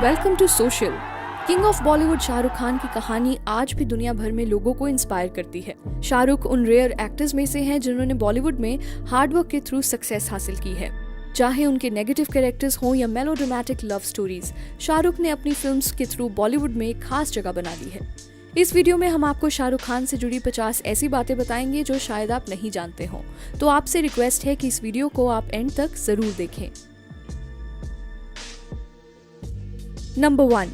Welcome to social. King of Bollywood Shahrukh Khan की कहानी आज भी दुनिया भर में लोगों को इंस्पायर करती है। शाहरुख उन रेयर एक्टर्स में से हैं जिन्होंने बॉलीवुड में हार्डवर्क के थ्रू सक्सेस हासिल की है। चाहे उनके नेगेटिव कैरेक्टर्स हों या मेलोड्रामेटिक लव स्टोरीज, शाहरुख ने अपनी फिल्म्स के थ्रू बॉलीवुड में एक खास जगह बना दी है। इस वीडियो में हम आपको शाहरुख खान से जुड़ी 50 ऐसी बातें बताएंगे जो शायद आप नहीं जानते हो। तो आपसे रिक्वेस्ट है कि इस वीडियो को आप एंड तक जरूर देखें। नंबर 1,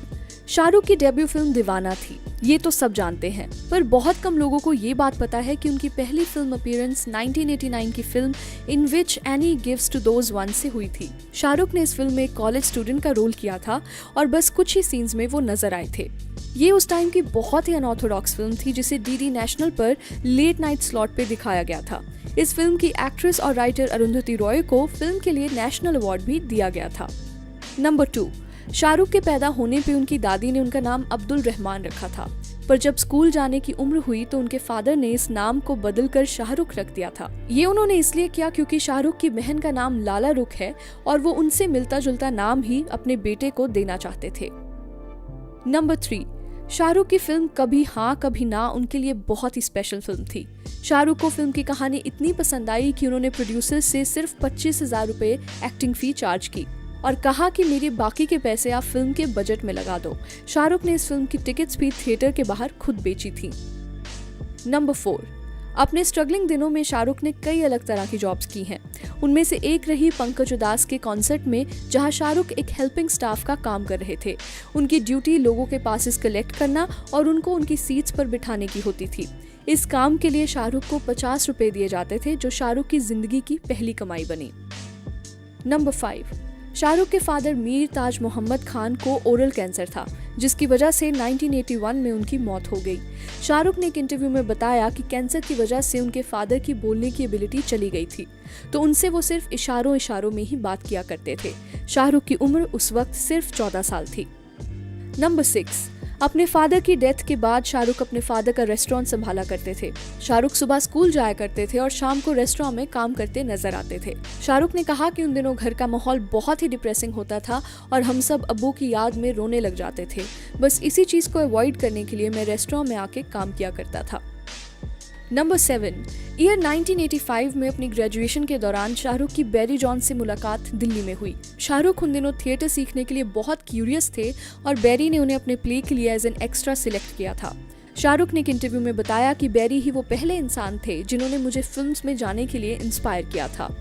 शाहरुख की डेब्यू फिल्म दीवाना थी। ये तो सब जानते हैं, पर बहुत कम लोगों को ये बात पता है कि उनकी पहली फिल्म अपीयरेंस 1989 की film in which Annie gives to those one से हुई थी। शाहरुख ने इस फिल्म में एक कॉलेज स्टूडेंट का रोल किया था और बस कुछ ही सीन्स में वो नजर आए थे। ये उस टाइम की बहुत ही अनऑर्थोडॉक्स फिल्म थी जिसे डीडी नेशनल पर लेट नाइट स्लॉट पे दिखाया गया था। इस फिल्म की एक्ट्रेस और राइटर अरुंधति रॉय को फिल्म के लिए नेशनल अवार्ड भी दिया गया था। नंबर 2, शाहरुख के पैदा होने पे उनकी दादी ने उनका नाम अब्दुल रहमान रखा था, पर जब स्कूल जाने की उम्र हुई तो उनके फादर ने इस नाम को बदलकर शाहरुख रख दिया था। ये उन्होंने इसलिए किया क्योंकि शाहरुख की बहन का नाम लाला रुख है और वो उनसे मिलता जुलता नाम ही अपने बेटे को देना चाहते थे। नंबर 3, शाहरुख की फिल्म कभी हाँ कभी ना उनके लिए बहुत ही स्पेशल फिल्म थी। शाहरुख को फिल्म की कहानी इतनी पसंद आई कि उन्होंने प्रोड्यूसर से सिर्फ 25,000 रुपए एक्टिंग फी चार्ज की और कहा कि मेरे बाकी के पैसे आप फिल्म के बजट में लगा दो। शाहरुख ने इस फिल्म की टिकट्स भी थिएटर के बाहर खुद बेची थी। नंबर 4, अपने स्ट्रगलिंग दिनों में शाहरुख ने कई अलग तरह की जॉब्स की हैं। उनमें से एक रही पंकज उदास के कॉन्सर्ट में, जहां शाहरुख एक हेल्पिंग स्टाफ का काम कर रहे थे। उनकी ड्यूटी लोगों के पासेस कलेक्ट करना और उनको उनकी सीट्स पर बिठाने की होती थी। इस काम के लिए शाहरुख को 50 रुपए दिए जाते थे, जो शाहरुख की जिंदगी की पहली कमाई बनी। नंबर 5, शाहरुख के फादर मीर ताज मोहम्मद खान को ओरल कैंसर था, जिसकी वजह से 1981 में उनकी मौत हो गई। शाहरुख ने एक इंटरव्यू में बताया कि कैंसर की वजह से उनके फादर की बोलने की एबिलिटी चली गई थी, तो उनसे वो सिर्फ इशारों में ही बात किया करते थे। शाहरुख की उम्र उस वक्त सिर्फ 14 साल थी। नंबर 6, अपने फादर की डेथ के बाद शाहरुख अपने फादर का रेस्टोरेंट संभाला करते थे। शाहरुख सुबह स्कूल जाया करते थे और शाम को रेस्टोरेंट में काम करते नजर आते थे। शाहरुख ने कहा कि उन दिनों घर का माहौल बहुत ही डिप्रेसिंग होता था और हम सब अब्बू की याद में रोने लग जाते थे। बस इसी चीज को अवॉइड करने के लिए मैं रेस्टोरेंट में आके काम किया करता था। नंबर 7, ईयर 1985 में अपनी ग्रेजुएशन के दौरान शाहरुख की बैरी जॉन से मुलाकात दिल्ली में हुई। शाहरुख उन दिनों थिएटर सीखने के लिए बहुत क्यूरियस थे और बैरी ने उन्हें अपने प्ले के लिए एज एन एक्स्ट्रा सिलेक्ट किया था। शाहरुख ने एक इंटरव्यू में बताया कि बैरी ही वो पहले इंसान थे जिन्होंने मुझे फिल्म्स में जाने के लिए इंस्पायर किया था।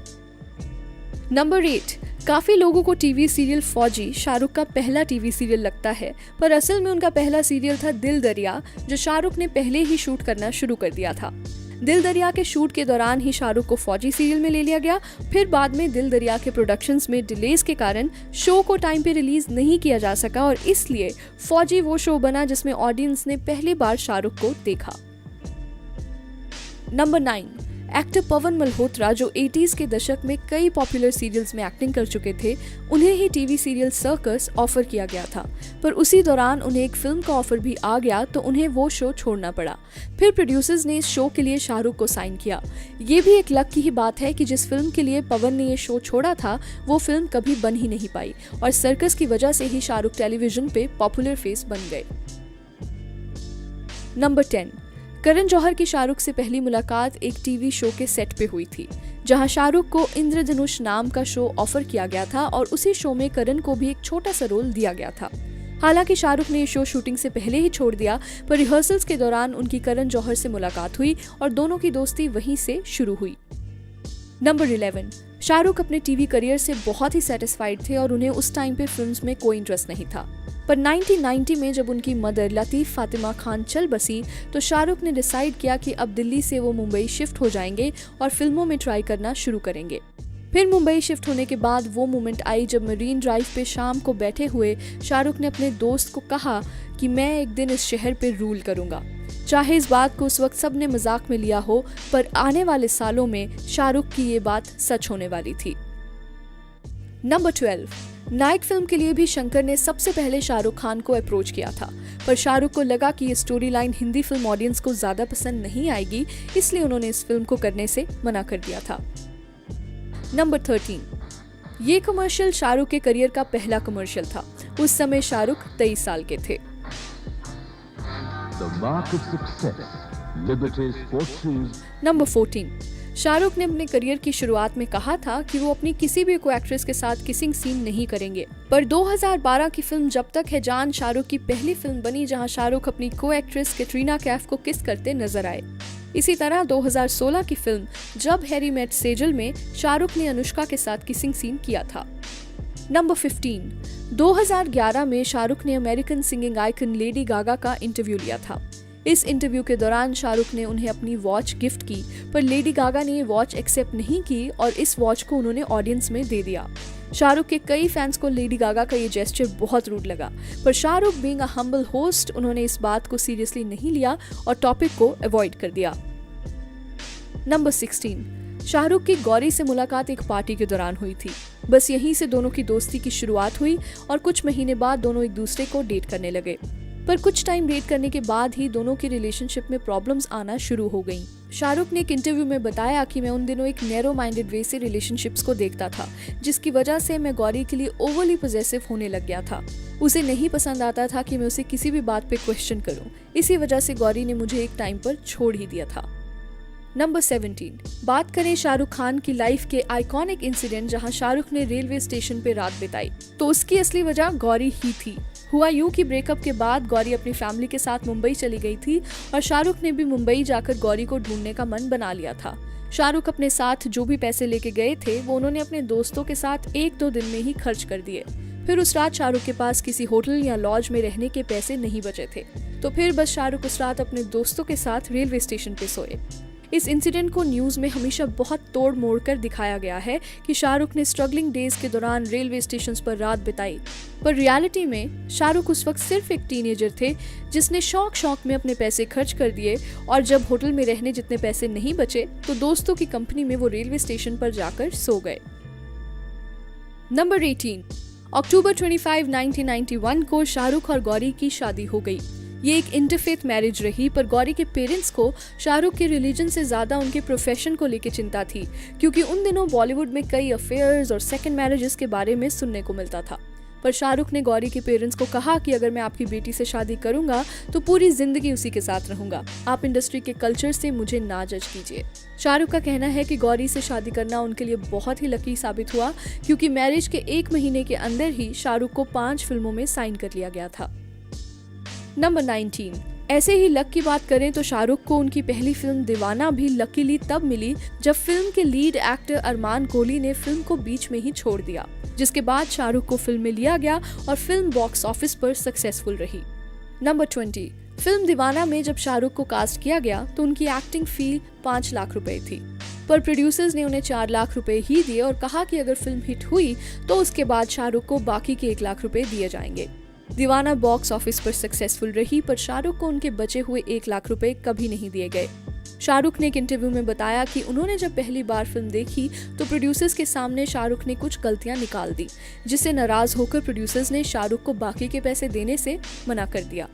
नंबर 8, काफी लोगों को टीवी सीरियल फौजी शाहरुख का पहला टीवी सीरियल लगता है, पर असल में उनका पहला सीरियल था दिल दरिया, जो शाहरुख ने पहले ही शूट करना शुरू कर दिया था। दिल दरिया के शूट के दौरान ही शाहरुख को फौजी सीरियल में ले लिया गया। फिर बाद में दिल दरिया के प्रोडक्शंस में डिलेज के कारण शो को टाइम पे रिलीज नहीं किया जा सका और इसलिए फौजी वो शो बना जिसमें ऑडियंस ने पहली बार शाहरुख को देखा। नंबर 9, एक्टर पवन मल्होत्रा, जो 80s के दशक में कई पॉपुलर सीरियल्स में एक्टिंग कर चुके थे, उन्हें ही टीवी सीरियल सर्कस ऑफर किया गया था, पर उसी दौरान उन्हें एक फिल्म का ऑफर भी आ गया तो उन्हें वो शो छोड़ना पड़ा। फिर प्रोड्यूसर्स ने इस शो के लिए शाहरुख को साइन किया। ये भी एक लक की ही बात है कि जिस फिल्म के लिए पवन ने ये शो छोड़ा था वो फिल्म कभी बन ही नहीं पाई और सर्कस की वजह से ही शाहरुख टेलीविजन पे पॉपुलर फेस बन गए। नंबर 10, करण जौहर की शाहरुख से पहली मुलाकात एक टीवी शो के सेट पे हुई थी, जहां शाहरुख को इंद्रधनुष नाम का शो ऑफर किया गया था और उसी शो में करण को भी एक छोटा सा रोल दिया गया था। हालांकि शाहरुख ने ये शो शूटिंग से पहले ही छोड़ दिया, पर रिहर्सल्स के दौरान उनकी करण जौहर से मुलाकात हुई और दोनों की दोस्ती वहीं से शुरू हुई। नंबर 11, शाहरुख अपने टीवी करियर से बहुत ही सेटिस्फाइड थे और उन्हें उस टाइम पे फिल्म्स में कोई इंटरेस्ट नहीं था, पर 1990 में जब उनकी मदर लतीफ फातिमा खान चल बसी तो शाहरुख ने डिसाइड किया कि अब दिल्ली से वो मुंबई शिफ्ट हो जाएंगे और फिल्मों में ट्राई करना शुरू करेंगे। फिर मुंबई शिफ्ट होने के बाद वो मोमेंट आई जब मरीन ड्राइव पे शाम को बैठे हुए शाहरुख ने अपने दोस्त को कहा कि मैं एक दिन इस शहर पे रूल करूंगा। चाहे इस बात को उस वक्त सब ने मजाक में लिया हो, पर आने वाले सालों में शाहरुख की ये बात सच होने वाली थी। नंबर 12, नायक फिल्म के लिए भी शंकर ने सबसे पहले शाहरुख खान को अप्रोच किया था, पर शाहरुख को लगा कि ये story line Hindi film audience को ज्यादा पसंद नहीं आएगी, इसलिए उन्होंने इस फिल्म को करने से मना कर दिया था। नंबर 13, ये कमर्शियल शाहरुख के करियर का पहला कमर्शियल था। उस समय शाहरुख 23 साल के थे। नंबर 14, शाहरुख ने अपने करियर की शुरुआत में कहा था कि वो अपनी किसी भी को एक्ट्रेस के साथ किसिंग सीन नहीं करेंगे, पर 2012 की फिल्म जब तक है जान शाहरुख की पहली फिल्म बनी जहां शाहरुख अपनी को एक्ट्रेस कैटरीना कैफ को किस करते नजर आए। इसी तरह 2016 की फिल्म जब हैरी मेट सेजल में शाहरुख ने अनुष्का के साथ किसिंग सीन किया था। नंबर 15, 2011 में शाहरुख ने American singing icon Lady Gaga का इंटरव्यू लिया था। इस इंटरव्यू के दौरान शाहरुख ने उन्हें अपनी वॉच गिफ्ट की, पर लेडी गागा ने ये वॉच एक्सेप्ट नहीं की और इस वॉच को उन्होंने ऑडियंस में दे दिया। शाहरुख के कई फैंस को लेडी गागा का ये जेस्चर बहुत रूड लगा, पर Shahrukh being a humble host उन्होंने इस बात को सीरियसली नहीं लिया और टॉपिक को अवॉइड कर दिया। नंबर 16, शाहरुख की गौरी से मुलाकात एक पार्टी के दौरान हुई थी। बस यहीं से दोनों की दोस्ती की शुरुआत हुई और कुछ महीने बाद दोनों एक दूसरे को डेट करने लगे। पर कुछ टाइम डेट करने के बाद ही दोनों की रिलेशनशिप में प्रॉब्लम्स आना शुरू हो गईं। शाहरुख ने एक इंटरव्यू में बताया कि मैं उन दिनों एक नैरो माइंडेड वे से रिलेशनशिप्स को देखता था, जिसकी वजह से मैं गौरी के लिए ओवरली पॉसेसिव होने लग गया था। उसे नहीं पसंद आता था कि मैं उसे किसी भी बात पे क्वेश्चन करूं। इसी वजह से गौरी ने मुझे एक टाइम पर छोड़ ही दिया था। नंबर 17, बात करें शाहरुख खान की लाइफ के आइकॉनिक इंसिडेंट जहां शाहरुख ने रेलवे स्टेशन पे रात बिताई, तो उसकी असली वजह गौरी ही थी। हुआ यूं कि ब्रेकअप के बाद गौरी अपनी फैमिली के साथ मुंबई चली गई थी और शाहरुख ने भी मुंबई जाकर गौरी को ढूंढने का मन बना लिया था। शाहरुख अपने साथ जो भी पैसे लेके गए थे वो उन्होंने अपने दोस्तों के साथ 1-2 दिन में ही खर्च कर दिए। फिर उस रात शाहरुख के पास किसी होटल या लॉज में रहने के पैसे नहीं बचे थे, तो फिर बस शाहरुख उस रात अपने दोस्तों के साथ रेलवे स्टेशन पे सोए। इस इंसिडेंट को न्यूज में हमेशा बहुत तोड़ मोड़ कर दिखाया गया है कि शाहरुख ने स्ट्रगलिंग डेज के दौरान रेलवे स्टेशन पर रात बिताई, पर रियलिटी में शाहरुख उस वक्त सिर्फ एक टीनेजर थे जिसने शौक में अपने पैसे खर्च कर दिए और जब होटल में रहने जितने पैसे नहीं बचे तो दोस्तों की कंपनी में वो रेलवे स्टेशन पर जाकर सो गए। नंबर 18, अक्टूबर 25, 1991 को शाहरुख और गौरी की शादी हो गई। ये एक इंटरफेथ मैरिज रही, पर गौरी के पेरेंट्स को शाहरुख के रिलीजन से ज्यादा उनके प्रोफेशन को लेकर चिंता थी, क्योंकि उन दिनों बॉलीवुड में कई अफेयर्स और सेकंड मैरिजेस के बारे में सुनने को मिलता था। पर शाहरुख ने गौरी के पेरेंट्स को कहा कि अगर मैं आपकी बेटी से शादी करूंगा तो पूरी जिंदगी उसी के साथ रहूंगा, आप इंडस्ट्री के कल्चर से मुझे ना जज कीजिए। शाहरुख का कहना है कि गौरी से शादी करना उनके लिए बहुत ही लकी साबित हुआ, क्योंकि मैरिज के 1 महीने के अंदर ही शाहरुख को 5 फिल्मों में साइन कर लिया गया था। नंबर 19, ऐसे ही लक की बात करें तो शाहरुख को उनकी पहली फिल्म दीवाना भी लकीली तब मिली जब फिल्म के लीड एक्टर अरमान कोहली ने फिल्म को बीच में ही छोड़ दिया, जिसके बाद शाहरुख को फिल्म में लिया गया और फिल्म बॉक्स ऑफिस पर सक्सेसफुल रही। नंबर 20, फिल्म दीवाना में जब शाहरुख को कास्ट किया गया तो उनकी एक्टिंग फी 5 लाख रुपए थी, पर प्रोड्यूसर्स ने उन्हें 4 लाख रुपए ही दिए और कहा कि अगर फिल्म हिट हुई तो उसके बाद शाहरुख को बाकी के 1 लाख रुपए दिए जाएंगे। दीवाना बॉक्स ऑफिस पर सक्सेसफुल रही, पर शाहरुख को उनके बचे हुए 1 लाख रुपए कभी नहीं दिए गए। शाहरुख ने एक इंटरव्यू में बताया कि उन्होंने जब पहली बार फिल्म देखी तो प्रोड्यूसर्स के सामने शाहरुख ने कुछ गलतियां निकाल दी, जिससे नाराज होकर प्रोड्यूसर्स ने शाहरुख को बाकी के पैसे देने से मना कर दिया।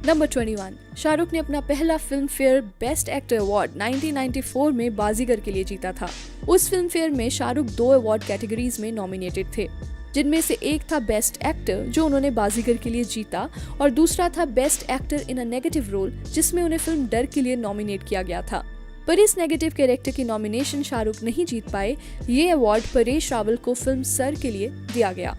नंबर 21, शाहरुख ने अपना पहला film fair best actor award 1994 में बाजीगर के लिए जीता था। उस फिल्म फेयर में शाहरुख 2 अवार्ड कैटेगरीज में नॉमिनेटेड थे, जिनमें से एक था बेस्ट एक्टर जो उन्होंने बाजीगर के लिए जीता और दूसरा था best actor in a negative role, जिसमें उन्हें फिल्म डर के लिए नॉमिनेट किया गया था। पर इस नेगेटिव कैरेक्टर की नॉमिनेशन शाहरुख नहीं जीत पाए। ये अवार्ड परेश रावल को फिल्म सर के लिए दिया गया।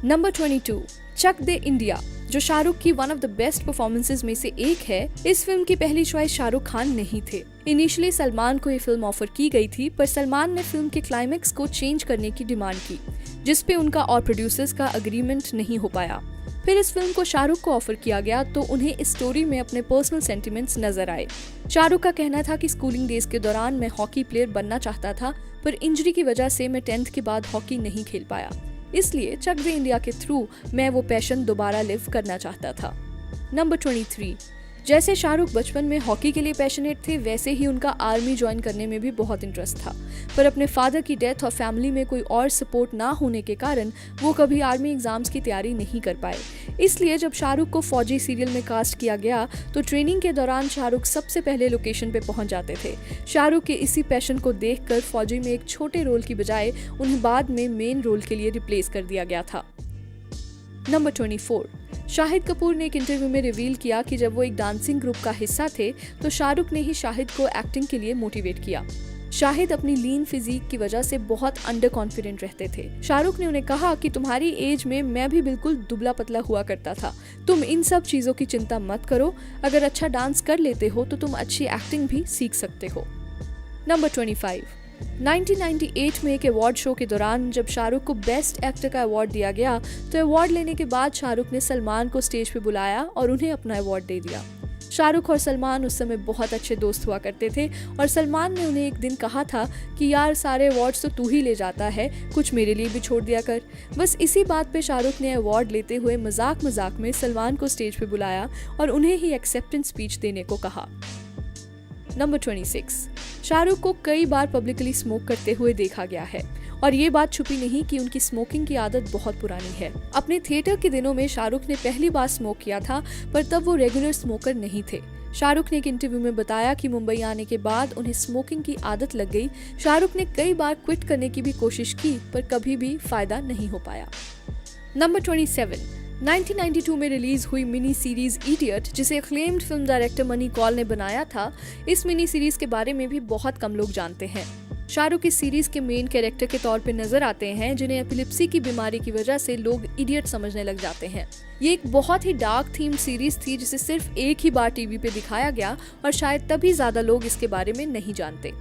नंबर 22, चक दे इंडिया, जो शाहरुख की one of the best performances में से एक है। इस फिल्म की पहली चॉइस शाहरुख खान नहीं थे। इनिशियली सलमान को ये फिल्म ऑफर की गई थी, पर सलमान ने फिल्म के क्लाइमेक्स को चेंज करने की डिमांड की, जिसपे उनका और प्रोड्यूसर्स का एग्रीमेंट नहीं हो पाया। फिर इस फिल्म को शाहरुख को ऑफर किया गया तो उन्हें इस स्टोरी में अपने पर्सनल सेंटिमेंट्स नजर आए। शाहरुख का कहना था कि स्कूलिंग डेज के दौरान मैं हॉकी प्लेयर बनना चाहता था, पर इंजरी की वजह से मैं 10th के बाद हॉकी नहीं खेल पाया, इसलिए चक दे इंडिया के थ्रू मैं वो पैशन दोबारा लिव करना चाहता था। नंबर 23, जैसे शाहरुख बचपन में हॉकी के लिए पैशनेट थे, वैसे ही उनका आर्मी ज्वाइन करने में भी बहुत इंटरेस्ट था। पर अपने फादर की डेथ और फैमिली में कोई और सपोर्ट ना होने के कारण वो कभी आर्मी एग्जाम्स की तैयारी नहीं कर पाए। इसलिए जब शाहरुख को फौजी सीरियल में कास्ट किया गया तो ट्रेनिंग के दौरान शाहरुख सबसे पहले लोकेशन पे पहुंच जाते थे। शाहरुख के इसी पैशन को देखकर फौजी में एक छोटे रोल की बजाय उन्हें बाद में मेन रोल के लिए रिप्लेस कर दिया गया था। नंबर 24, शाहिद कपूर ने एक इंटरव्यू में रिवील किया कि जब वो एक डांसिंग ग्रुप का हिस्सा थे तो शाहरुख ने ही शाहिद को एक्टिंग के लिए मोटिवेट किया। शाहिद अपनी लीन फिजिक की वजह से बहुत अंडर कॉन्फिडेंट रहते थे। शाहरुख ने उन्हें कहा कि तुम्हारी एज में मैं भी बिल्कुल दुबला पतला हुआ करता था, तुम इन सब चीजों की चिंता मत करो, अगर अच्छा डांस कर लेते हो तो तुम अच्छी एक्टिंग भी सीख सकते हो। नंबर 25, 1998 में एक अवार्ड शो के दौरान जब शाहरुख को बेस्ट एक्टर का अवार्ड दिया गया तो अवार्ड लेने के बाद शाहरुख ने सलमान को स्टेज पे बुलाया और उन्हें अपना अवार्ड दे दिया। शाहरुख और सलमान उस समय बहुत अच्छे दोस्त हुआ करते थे और सलमान ने उन्हें एक दिन कहा था कि यार सारे अवार्ड्स तो तू ही ले जाता है, कुछ मेरे लिए भी छोड़ दिया कर। बस इसी बात पे शाहरुख ने अवार्ड लेते हुए मजाक मजाक में सलमान को स्टेज पे बुलाया और उन्हें ही एक्सेप्टेंस स्पीच देने को कहा। नंबर 26, शाहरुख को कई बार पब्लिकली स्मोक करते हुए देखा गया है और ये बात छुपी नहीं कि उनकी स्मोकिंग की आदत बहुत पुरानी है। अपने थिएटर के दिनों में शाहरुख ने पहली बार स्मोक किया था, पर तब वो रेगुलर स्मोकर नहीं थे। शाहरुख ने एक इंटरव्यू में बताया कि मुंबई आने के बाद उन्हें स्मोकिंग की आदत लग गई। शाहरुख ने कई बार क्विट करने की भी कोशिश की पर कभी भी फायदा नहीं हो पाया। नंबर 27, 1992 में रिलीज हुई मिनी सीरीज इडियट, जिसे acclaimed film director Mani Kaul ने बनाया था। इस मिनी सीरीज के बारे में भी बहुत कम लोग जानते हैं। शाहरुख इस सीरीज के मेन कैरेक्टर के तौर पे नजर आते हैं, जिन्हें एपिलेप्सी की बीमारी की वजह से लोग इडियट समझने लग जाते हैं। ये एक बहुत ही डार्क थीम सीरीज थी जिसे सिर्फ एक ही बार टीवी पे दिखाया गया और शायद तभी ज्यादा लोग इसके बारे में नहीं जानते।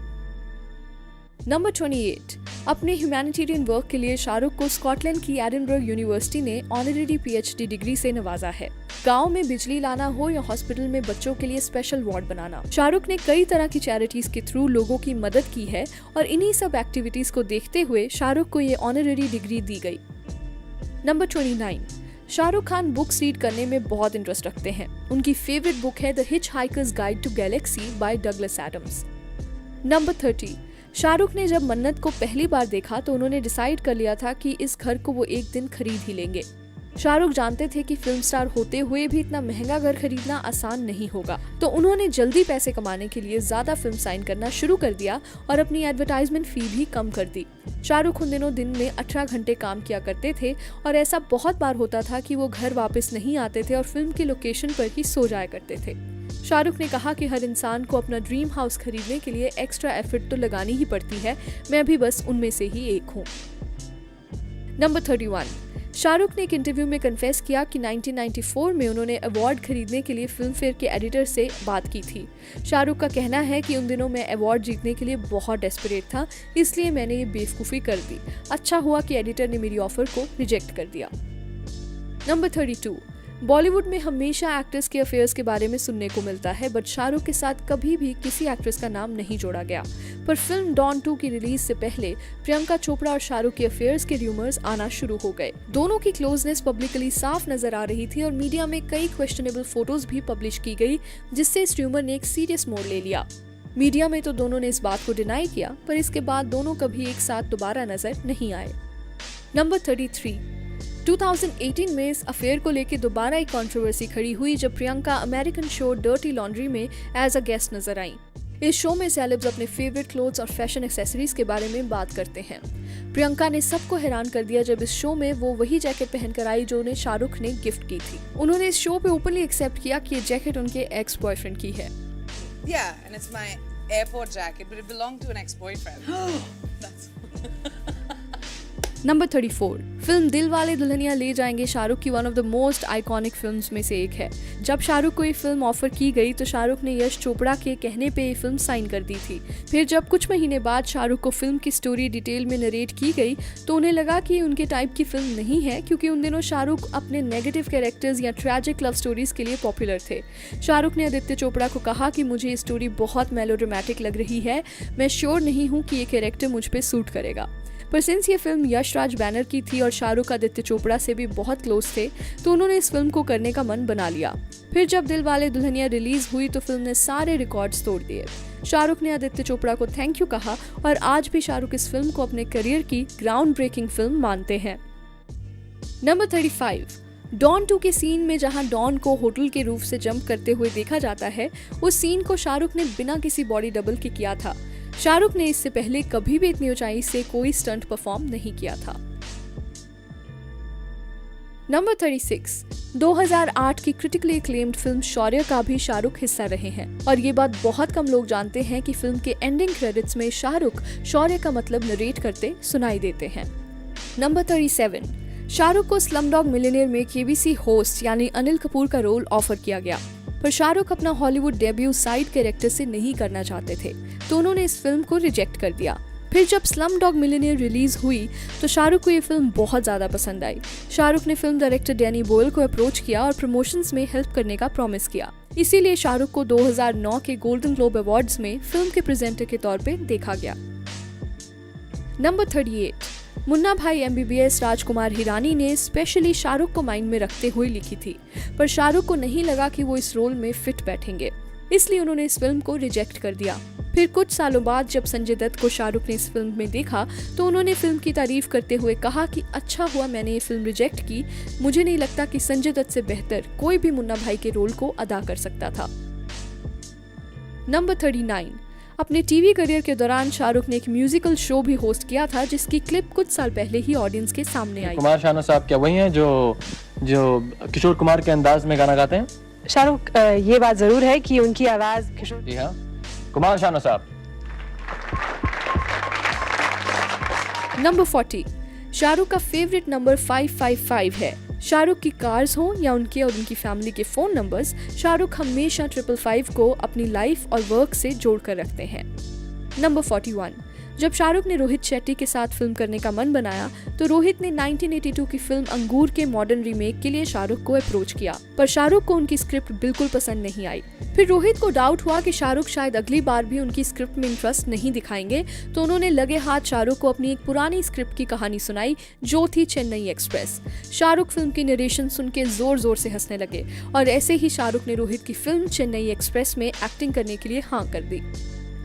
नंबर 28, अपने ह्यूमैनिटेरियन वर्क के लिए शाहरुख को स्कॉटलैंड की एडिनबर्ग यूनिवर्सिटी ने ऑनररी PhD डिग्री से नवाजा है। गांव में बिजली लाना हो या हॉस्पिटल में बच्चों के लिए स्पेशल वार्ड बनाना, शाहरुख ने कई तरह की चैरिटीज के थ्रू लोगों की मदद की है और इन्हीं सब एक्टिविटीज को देखते हुए शाहरुख को ये ऑनररी डिग्री दी गई। Number 29, Shahrukh Khan books read करने में बहुत इंटरेस्ट रखते हैं। उनकी फेवरेट बुक है the hitchhiker's guide to galaxy by Douglas Adams. Number 30, Shahrukh ने जब मन्नत को पहली बार देखा तो उन्होंने डिसाइड कर लिया था कि इस घर को वो एक दिन खरीद ही लेंगे। शाहरुख जानते थे कि फिल्म स्टार होते हुए भी इतना महंगा घर खरीदना आसान नहीं होगा, तो उन्होंने जल्दी पैसे कमाने के लिए ज्यादा फिल्म साइन करना शुरू कर दिया और अपनी एडवर्टाइजमेंट फी भी कम कर दी। शाहरुख उन दिनों दिन में 18 घंटे काम किया करते थे और ऐसा बहुत बार होता था कि वो घर वापस नहीं आते थे और फिल्म के लोकेशन पर ही सो जाया करते थे। शाहरुख ने कहा कि हर इंसान को अपना ड्रीम हाउस खरीदने के लिए एक्स्ट्रा एफर्ट तो लगानी ही पड़ती है, मैं भी बस उनमें से ही एक हूँ। नंबर 31, शाहरुख ने एक इंटरव्यू में कन्फेस किया कि 1994 में उन्होंने अवार्ड खरीदने के लिए फिल्म फेयर के एडिटर से बात की थी। शाहरुख का कहना है कि उन दिनों मैं अवार्ड जीतने के लिए बहुत डेस्परेट था, इसलिए मैंने ये बेवकूफ़ी कर दी। अच्छा हुआ कि एडिटर ने मेरी ऑफर को रिजेक्ट कर दिया। नंबर 32, बॉलीवुड में हमेशा एक्ट्रेस के अफेयर्स के बारे में सुनने को मिलता है, बट शाहरुख के साथ कभी भी किसी एक्ट्रेस का नाम नहीं जोड़ा गया। पर फिल्म डॉन 2 की रिलीज से पहले प्रियंका चोपड़ा और शाहरुख के अफेयर्स के रूमर्स आना शुरू हो गए। दोनों की क्लोजनेस पब्लिकली साफ नजर आ रही थी और मीडिया में कई क्वेश्चनेबल फोटोज भी पब्लिश की गई, जिससे इस रूमर ने एक सीरियस मोड़ ले लिया। मीडिया में तो दोनों ने इस बात को डिनाई किया, पर इसके बाद दोनों कभी एक साथ दोबारा नजर नहीं आए। नंबर 33, 2018 में इस अफेयर को लेकर दोबारा एक कंट्रोवर्सी खड़ी हुई जब Priyanka American show dirty laundry में एज अ गेस्ट नजर आई। इस शो में सेलेब्स अपने फेवरेट क्लोथ्स और फैशन एक्सेसरीज के बारे में बात करते हैं। प्रियंका ने सबको हैरान कर दिया जब इस शो में वो वही जैकेट पहनकर आई जो उन्हें शाहरुख ने गिफ्ट की थी। उन्होंने इस शो पे ओपनली एक्सेप्ट किया कि ये जैकेट उनके एक्स बॉयफ्रेंड की है। Yeah, and it's my airport jacket, but it belonged to an ex-boyfriend. That's number 34, film दिल वाले दुल्हनिया ले जाएंगे शाहरुख की one of the most iconic films में से एक है। जब शाहरुख को ये फिल्म ऑफर की गई तो शाहरुख ने यश चोपड़ा के कहने पे ये फिल्म साइन कर दी थी। फिर जब कुछ महीने बाद शाहरुख को फिल्म की स्टोरी डिटेल में नरेट की गई तो उन्हें लगा कि ये उनके टाइप की फिल्म नहीं है, क्योंकि उन दिनों शाहरुख अपने नेगेटिव कैरेक्टर्स या ट्रैजिक लव स्टोरीज के लिए पॉपुलर थे। शाहरुख ने आदित्य चोपड़ा को कहा कि मुझे ये स्टोरी बहुत मेलोड्रामेटिक लग रही है, मैं श्योर नहीं हूँ कि ये कैरेक्टर मुझ पर सूट करेगा। पर सिंस ये फिल्म यश राज बैनर की थी और शाहरुख आदित्य चोपड़ा से भी बहुत क्लोज थे, तो उन्होंने इस फिल्म को करने का मन बना लिया। फिर जब दिलवाले दुल्हनिया रिलीज हुई तो फिल्म ने सारे रिकॉर्ड्स तोड़ दिए। शाहरुख ने आदित्य चोपड़ा को थैंक यू कहा और आज भी शाहरुख इस फिल्म को अपने करियर की ग्राउंड ब्रेकिंग फिल्म मानते हैं। नंबर 35, डॉन 2 के सीन में जहां डॉन को होटल के रूफ से जंप करते हुए देखा जाता है, उस सीन को शाहरुख ने बिना किसी बॉडी डबल के किया था। शाहरुख ने इससे पहले कभी भी इतनी ऊंचाई से कोई स्टंट परफॉर्म नहीं किया था। नंबर 36, 2008 की क्रिटिकली एक्लेम्ड फिल्म शौर्य का भी शाहरुख हिस्सा रहे हैं और ये बात बहुत कम लोग जानते हैं कि फिल्म के एंडिंग क्रेडिट्स में शाहरुख शौर्य का मतलब नरेट करते सुनाई देते हैं। नंबर 37, शाहरुख को स्लमडॉग मिलियनेयर में केबीसी होस्ट यानी अनिल कपूर का रोल ऑफर किया गया, पर शाहरुख अपना हॉलीवुड डेब्यू साइड कैरेक्टर से नहीं करना चाहते थे, तो उन्होंने इस फिल्म को रिजेक्ट कर दिया। फिर जब स्लमडॉग मिलियनेयर रिलीज हुई तो शाहरुख को ये फिल्म बहुत ज्यादा पसंद आई। शाहरुख ने फिल्म डायरेक्टर डैनी बोयल को अप्रोच किया और प्रमोशंस में हेल्प करने का प्रॉमिस किया। इसीलिए शाहरुख को 2009 के गोल्डन ग्लोब अवार्ड्स में फिल्म के प्रेजेंटर के तौर पे देखा गया। नंबर 38, मुन्ना भाई MBBS राजकुमार हिरानी ने स्पेशली शाहरुख को माइंड में रखते हुए लिखी थी, पर शाहरुख को नहीं लगा कि वो इस रोल में फिट बैठेंगे, इसलिए उन्होंने इस फिल्म को रिजेक्ट कर दिया। फिर कुछ सालों बाद जब संजय दत्त को शाहरुख ने इस फिल्म में देखा तो उन्होंने फिल्म की तारीफ करते हुए कहा कि अच्छा हुआ मैंने ये फिल्म रिजेक्ट की, मुझे नहीं लगता कि संजय दत्त से बेहतर कोई भी मुन्ना भाई के रोल को अदा कर सकता था। नंबर 39, अपने टीवी करियर के दौरान शाहरुख ने एक म्यूजिकल शो भी होस्ट किया था जिसकी क्लिप कुछ साल पहले ही ऑडियंस के सामने आई। कुमार शानू साहब क्या वही हैं जो किशोर कुमार के अंदाज में गाना गाते हैं? शाहरुख, ये बात जरूर है कि उनकी आवाज किशोर। जी हाँ, कुमार शानू साहब। नंबर 40, शाहरुख का फेवरेट नंबर 555 है। शाहरुख की कार्स हो या उनके और उनकी फैमिली के फोन नंबर्स, शाहरुख हमेशा 555 को अपनी लाइफ और वर्क से जोड़कर रखते हैं। नंबर 41, जब शाहरुख ने रोहित शेट्टी के साथ फिल्म करने का मन बनाया तो रोहित ने 1982 की फिल्म अंगूर के मॉडर्न रीमेक के लिए शाहरुख को अप्रोच किया, पर शाहरुख को उनकी स्क्रिप्ट बिल्कुल पसंद नहीं आई। फिर रोहित को डाउट हुआ कि शाहरुख शायद अगली बार भी उनकी स्क्रिप्ट में इंटरेस्ट नहीं दिखाएंगे, तो उन्होंने लगे हाथ शाहरुख को अपनी एक पुरानी स्क्रिप्ट की कहानी सुनाई जो थी चेन्नई एक्सप्रेस। शाहरुख फिल्म की नरेशन सुन के जोर जोर से हंसने लगे और ऐसे ही शाहरुख ने रोहित की फिल्म चेन्नई एक्सप्रेस में एक्टिंग करने के लिए हाँ कर दी।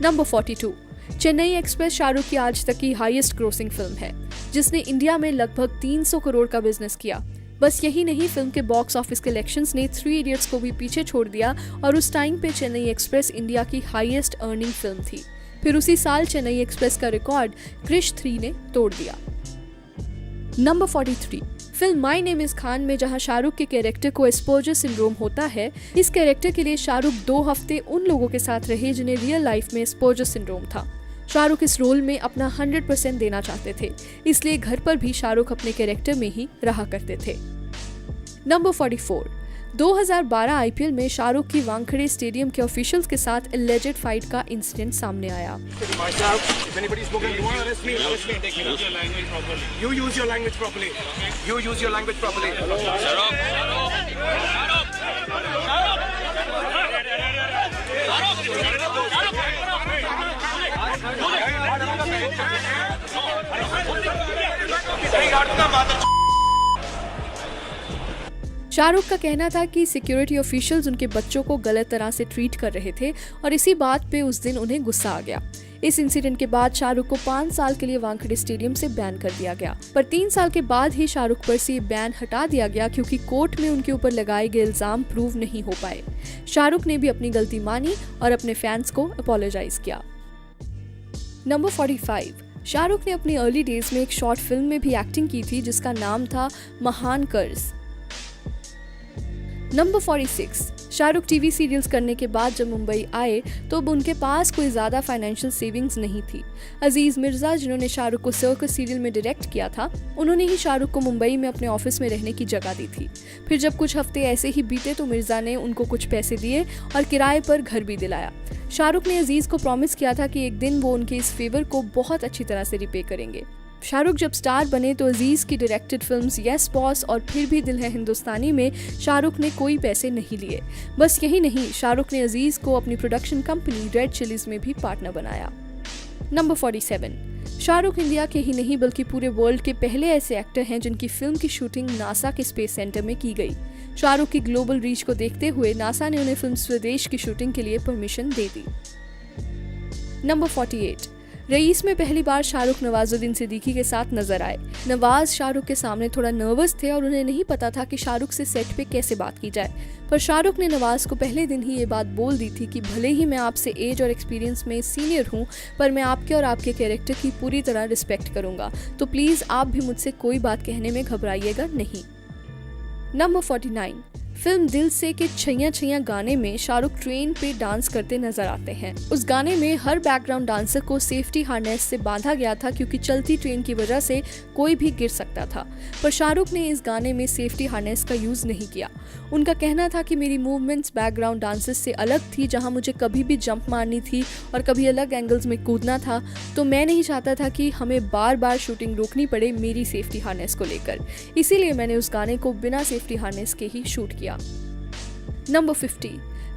नंबर 42, चेन्नई एक्सप्रेस शाहरुख की आज तक की हाईएस्ट ग्रोसिंग फिल्म है, जिसने इंडिया में लगभग 300 करोड़ का बिजनेस किया। बस यही नहीं, फिल्म के बॉक्स ऑफिस कलेक्शंस ने 3 इडियट्स को भी पीछे छोड़ दिया और उस टाइम पे चेन्नई एक्सप्रेस इंडिया की हाईएस्ट अर्निंग फिल्म थी। फिर उसी साल चेन्नई एक्सप्रेस का रिकॉर्ड क्रिश 3 ने तोड़ दिया। Number 43, film my name is Khan में जहां शाहरुख के कैरेक्टर को एस्पर्जर सिंड्रोम होता है, इस कैरेक्टर के लिए शाहरुख 2 हफ्ते उन लोगों के साथ रहे जिन्हें रियल लाइफ में एस्पर्जर सिंड्रोम था। शाहरुख इस रोल में अपना 100% देना चाहते थे, इसलिए घर पर भी शाहरुख अपने कैरेक्टर में ही रहा करते थे। नंबर 44, 2012 IPL में शाहरुख की वानखेड़े स्टेडियम के ऑफिशियल्स के साथ एलिजेड फाइट का इंसिडेंट सामने आया। शाहरुख का कहना था कि सिक्योरिटी ऑफिशियल्स उनके बच्चों को गलत तरह से ट्रीट कर रहे थे और इसी बात पे उस दिन उन्हें गुस्सा आ गया। इस इंसिडेंट के बाद शाहरुख को 5 साल के लिए वानखेड़े स्टेडियम से बैन कर दिया गया, पर 3 साल के बाद ही शाहरुख पर से ये बैन हटा दिया गया क्योंकि कोर्ट में उनके ऊपर लगाए गए इल्जाम प्रूव नहीं हो पाए। शाहरुख ने भी अपनी गलती मानी और अपने फैंस को अपोलोजाइज किया। नंबर 45, शाहरुख ने अपनी अर्ली डेज में एक शॉर्ट फिल्म में भी एक्टिंग की थी जिसका नाम था महान कर्ज। नंबर 46, शाहरुख टीवी सीरियल्स करने के बाद जब मुंबई आए तो अब उनके पास कोई ज्यादा फाइनेंशियल सेविंग्स नहीं थी। अजीज मिर्जा, जिन्होंने शाहरुख को सर्कस सीरियल में डायरेक्ट किया था, उन्होंने ही शाहरुख को मुंबई में अपने ऑफिस में रहने की जगह दी थी। फिर जब कुछ हफ्ते ऐसे ही बीते तो मिर्जा ने उनको कुछ पैसे दिए और किराए पर घर भी दिलाया। शाहरुख ने अजीज को प्रॉमिस किया था कि एक दिन वो उनके इस फेवर को बहुत अच्छी तरह से रिपे करेंगे। शाहरुख जब स्टार बने तो अजीज की डायरेक्टेड फिल्म्स यस बॉस और फिर भी दिल है हिंदुस्तानी में शाहरुख ने कोई पैसे नहीं लिए। बस यही नहीं, शाहरुख ने अजीज को अपनी प्रोडक्शन कंपनी रेड चिलीज में भी पार्टनर बनाया। नंबर 47, शाहरुख इंडिया के ही नहीं बल्कि पूरे वर्ल्ड के पहले ऐसे एक्टर हैं जिनकी फिल्म की शूटिंग नासा के स्पेस सेंटर में की गई। शाहरुख की ग्लोबल रीच को देखते हुए नासा ने उन्हें फिल्म स्वदेश की शूटिंग के लिए परमिशन दे दी। नंबर 48, रईस में पहली बार शाहरुख नवाजुद्दीन सिद्दीकी के साथ नजर आए। नवाज शाहरुख के सामने थोड़ा नर्वस थे और उन्हें नहीं पता था कि शाहरुख से सेट पे कैसे बात की जाए, पर शाहरुख ने नवाज को पहले दिन ही ये बात बोल दी थी कि भले ही मैं आपसे एज और एक्सपीरियंस में सीनियर हूँ, पर मैं आपके और आपके कैरेक्टर की पूरी तरह रिस्पेक्ट करूंगा, तो प्लीज आप भी मुझसे कोई बात कहने में घबराइएगा नहीं। नंबर 49, फिल्म दिल से के छैया छैया गाने में शाहरुख ट्रेन पे डांस करते नजर आते हैं। उस गाने में हर बैकग्राउंड डांसर को सेफ्टी हार्नेस से बांधा गया था क्योंकि चलती ट्रेन की वजह से कोई भी गिर सकता था, पर शाहरुख ने इस गाने में सेफ्टी हार्नेस का यूज नहीं किया। उनका कहना था कि मेरी मूवमेंट्स बैकग्राउंड डांसर्स से अलग थी, जहां मुझे कभी भी जंप मारनी थी और कभी अलग एंगल्स में कूदना था, तो मैं नहीं चाहता था कि हमें बार बार शूटिंग रोकनी पड़े मेरी सेफ्टी हार्नेस को लेकर, इसीलिए मैंने उस गाने को बिना सेफ्टी हार्नेस के ही शूट किया। नंबर 50,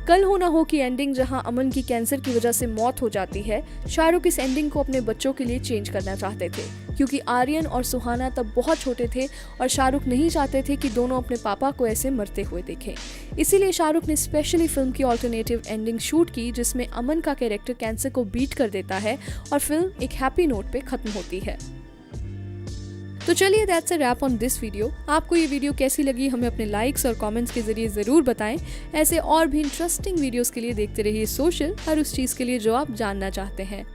कल हो ना हो की एंडिंग जहां अमन की कैंसर की वजह से मौत हो जाती है। शाहरुख इस एंडिंग को अपने बच्चों के लिए चेंज करना चाहते थे क्योंकि आर्यन और सुहाना तब बहुत छोटे थे और शाहरुख नहीं चाहते थे कि दोनों अपने पापा को ऐसे मरते हुए देखें। इसीलिए शाहरुख ने स्पेशली फिल्म की ऑल्टरनेटिव एंडिंग शूट की जिसमें अमन का कैरेक्टर कैंसर को बीट कर देता है और फिल्म एक हैप्पी नोट पे खत्म होती है। तो चलिए that's a wrap on this video. आपको ये वीडियो कैसी लगी हमें अपने लाइक्स और कमेंट्स के जरिए ज़रूर बताएं। ऐसे और भी इंटरेस्टिंग वीडियोस के लिए देखते रहिए सोशल, हर उस चीज़ के लिए जो आप जानना चाहते हैं।